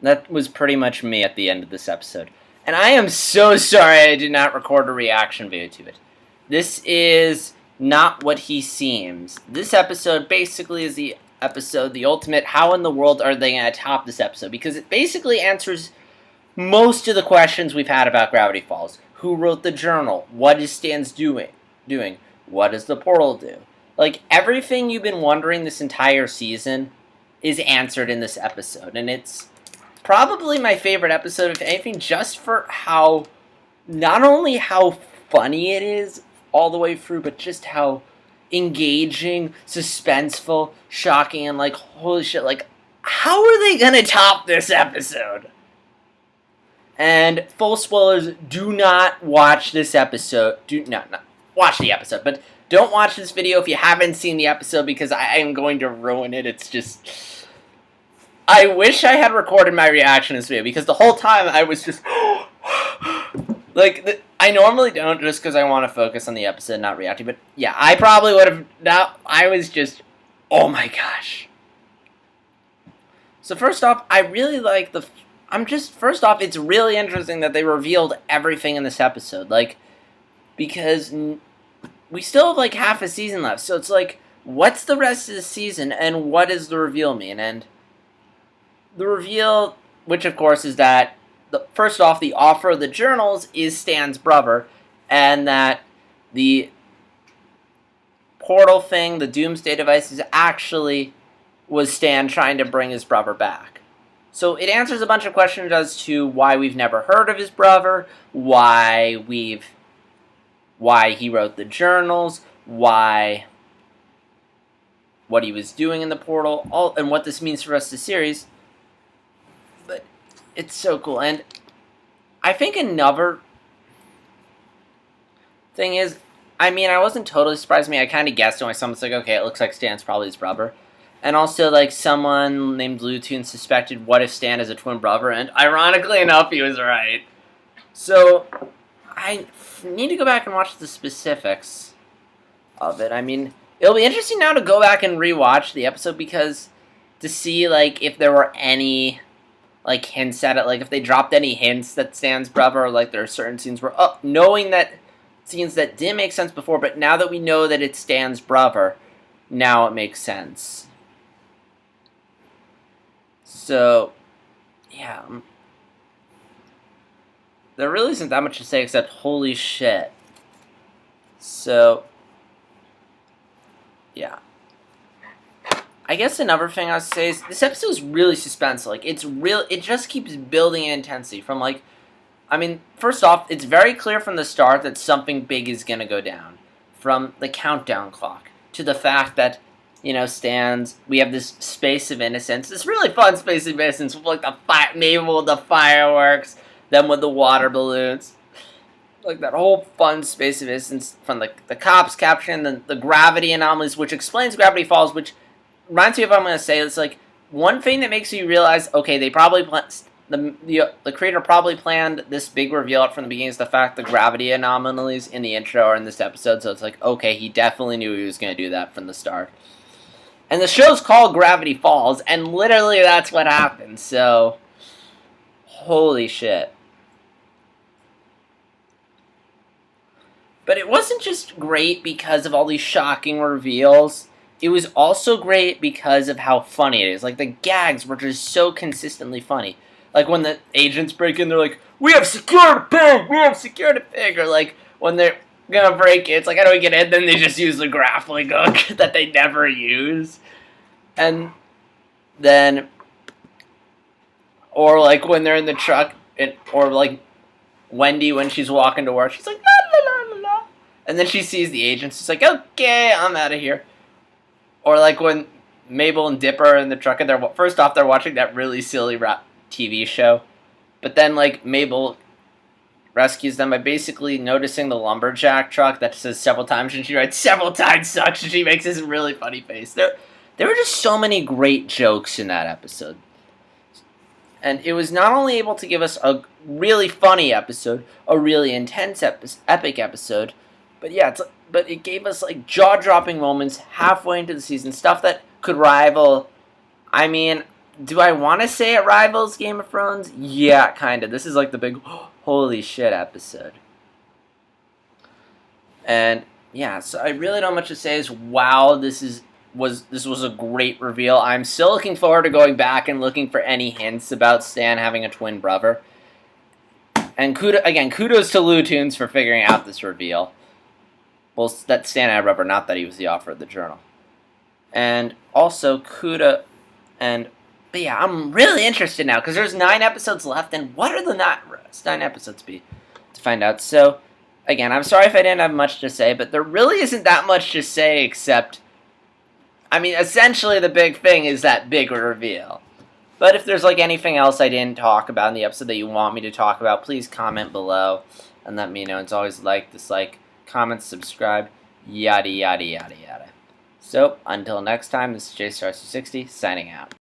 That was pretty much me at the end of this episode. And I am so sorry I did not record a reaction video to it. This is not what he seems. This episode basically is the episode, the ultimate, how in the world are they going to top this episode? Because it basically answers most of the questions we've had about Gravity Falls. Who wrote the journal? What is Stan's doing? What does the portal do? Like, everything you've been wondering this entire season is answered in this episode. And it's probably my favorite episode, if anything, just for how, not only how funny it is all the way through, but just how engaging, suspenseful, shocking, and like, holy shit, like, how are they gonna top this episode? And full spoilers, do not watch this episode. Do not watch the episode, but don't watch this video if you haven't seen the episode, because I am going to ruin it. It's just, I wish I had recorded my reaction to this video, because the whole time I was just like, I normally don't, just because I want to focus on the episode, not reacting. But yeah, I probably would have. Now I was just, oh my gosh. So first off, I really like the. First off, it's really interesting that they revealed everything in this episode. Like, because we still have like half a season left. So it's like, what's the rest of the season and what does the reveal mean? And the reveal, which of course is that, first off, the author of the journals is Stan's brother, and that the portal thing, the Doomsday device, is actually was Stan trying to bring his brother back. So it answers a bunch of questions as to why we've never heard of his brother, why he wrote the journals, what he was doing in the portal, and what this means for us, the series. But it's so cool. And I think another thing is, I mean, I wasn't totally surprised. I kind of guessed when someone's like, okay, it looks like Stan's probably his brother. And also, like, someone named Bluetoon suspected, what if Stan is a twin brother? And ironically enough, he was right. So, I need to go back and watch the specifics of it. I mean, it'll be interesting now to go back and rewatch the episode, because to see, like, if there were any, like, hints at it. Like, if they dropped any hints that Stan's brother, or, like, there are certain scenes where, knowing that scenes that didn't make sense before, but now that we know that it's Stan's brother, now it makes sense. So, yeah. There really isn't that much to say except holy shit. So, yeah. I guess another thing I would say is this episode is really suspenseful. Like, it just keeps building in intensity from, like, I mean, first off, it's very clear from the start that something big is going to go down. From the countdown clock to the fact that, you know, we have this space of innocence, this really fun space of innocence with, like, Mabel with the fireworks, then with the water balloons, like, that whole fun space of innocence from the cops capturing the gravity anomalies, which explains Gravity Falls, which reminds me of what I'm going to say. It's like, one thing that makes you realize, okay, they probably the creator probably planned this big reveal out from the beginning, is the fact the gravity anomalies in the intro are in this episode, so it's like, okay, he definitely knew he was going to do that from the start. And the show's called Gravity Falls, and literally that's what happened, so holy shit. But it wasn't just great because of all these shocking reveals. It was also great because of how funny it is. Like, the gags were just so consistently funny. Like, when the agents break in, they're like, we have secured a pig! We have secured a pig! Or, like, when they're gonna break it, it's like, how do we get in? Then they just use the grappling hook that they never use. And then, or, like, when they're in the truck, or, like, Wendy, when she's walking to work, she's like, la la la la la. And then she sees the agents, she's like, okay, I'm out of here. Or, like, when Mabel and Dipper are in the truck, and first off, they're watching that really silly rap TV show. But then, like, Mabel rescues them by basically noticing the lumberjack truck that says several times, and she writes several times sucks, and she makes this really funny face. There were just so many great jokes in that episode. And it was not only able to give us a really funny episode, a really intense epic episode, but yeah, but it gave us, like, jaw-dropping moments halfway into the season, stuff that could rival, I mean, do I want to say it rivals Game of Thrones? Yeah, kind of. This is like the big holy shit episode. And yeah, so I really don't much to say. Is wow, this was a great reveal. I'm still looking forward to going back and looking for any hints about Stan having a twin brother. And kudos to Lou Tunes for figuring out this reveal. Well, that Stan had a brother, not that he was the author of the journal. And also but yeah, I'm really interested now because there's 9 episodes left, and what are the 9 episodes be to find out. So again, I'm sorry if I didn't have much to say, but there really isn't that much to say except, I mean, essentially the big thing is that big reveal. But if there's like anything else I didn't talk about in the episode that you want me to talk about, please comment below and let me know. It's always like, dislike, comment, subscribe, yada yada yada yada. So until next time, this is JStar260 signing out.